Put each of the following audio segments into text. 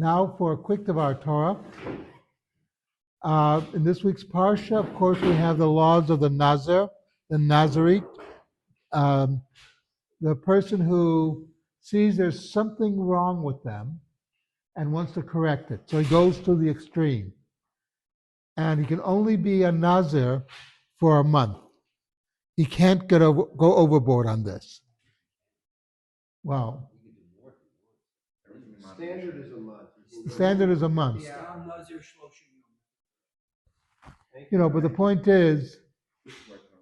Now for a quick Devar Torah. In this week's Parsha, of course, we have the laws of the Nazir, the Nazirite, the person who sees there's something wrong with them and wants to correct it. So he goes to the extreme. And he can only be a Nazir for a month. He can't go overboard on this. Wow. Standard is a month. Standard is a month. Yeah. But the point is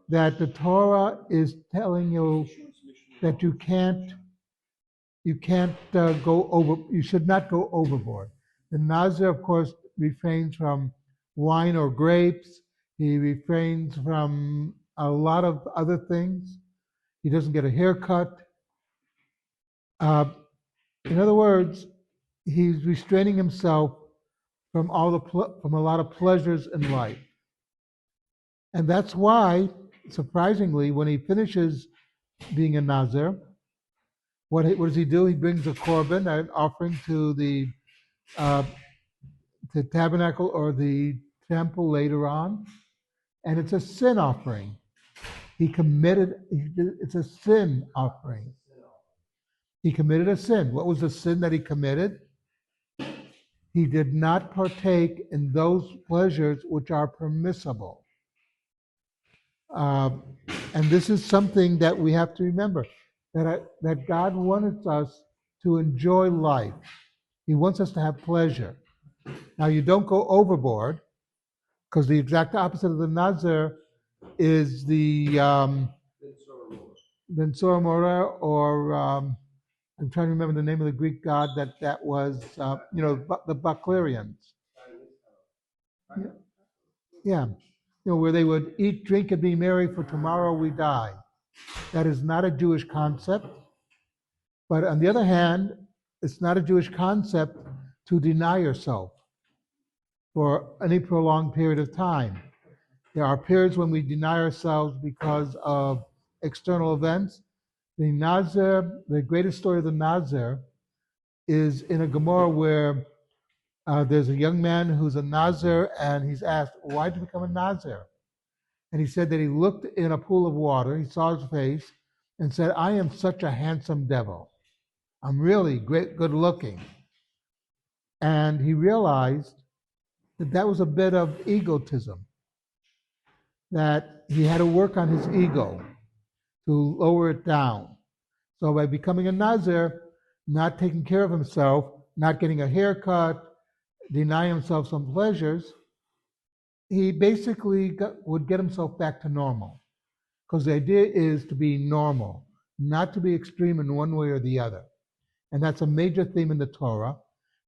that the Torah is telling you that you can't go over. You should not go overboard. The Nazir, of course, refrains from wine or grapes. He refrains from a lot of other things. He doesn't get a haircut. In other words, he's restraining himself from from a lot of pleasures in life. And that's why, surprisingly, when he finishes being a Nazir, what does he do? He brings a korban, an offering to the tabernacle or the temple later on, and it's a sin offering. It's a sin offering. He committed a sin. What was the sin that he committed? He did not partake in those pleasures which are permissible. And this is something that we have to remember, that God wants us to enjoy life. He wants us to have pleasure. Now, you don't go overboard, because the exact opposite of the Nazir is the Bensor Mora, or I'm trying to remember the name of the Greek god that was, the Baclarians. Yeah. Where they would eat, drink, and be merry, for tomorrow we die. That is not a Jewish concept. But on the other hand, it's not a Jewish concept to deny yourself for any prolonged period of time. There are periods when we deny ourselves because of external events. The Nazir, the greatest story of the Nazir, is in a Gemara where there's a young man who's a Nazir, and he's asked, why did you become a Nazir? And he said that he looked in a pool of water, he saw his face, and said, I am such a handsome devil. I'm really good looking. And he realized that was a bit of egotism, that he had to work on his ego to lower it down. So by becoming a Nazir, not taking care of himself, not getting a haircut, denying himself some pleasures, he basically would get himself back to normal. Because the idea is to be normal, not to be extreme in one way or the other. And that's a major theme in the Torah.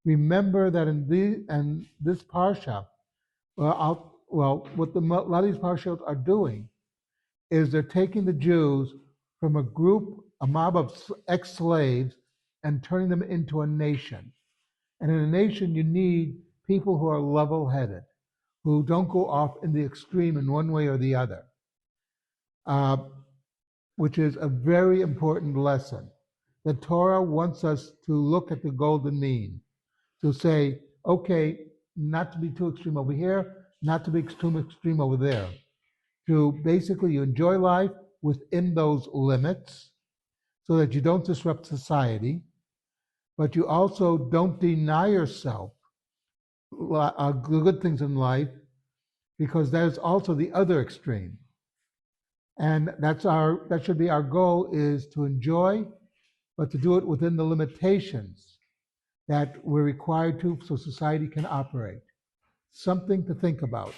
Remember that in this parsha, what a lot of these parshas are doing is they're taking the Jews from a mob of ex-slaves, and turning them into a nation. And in a nation, you need people who are level-headed, who don't go off in the extreme in one way or the other, which is a very important lesson. The Torah wants us to look at the golden mean, to say, okay, not to be too extreme over here, not to be too extreme over there. To basically, you enjoy life within those limits so that you don't disrupt society, but you also don't deny yourself good things in life, because there's also the other extreme. And that should be our goal, is to enjoy, but to do it within the limitations that we're required to, so society can operate. Something to think about.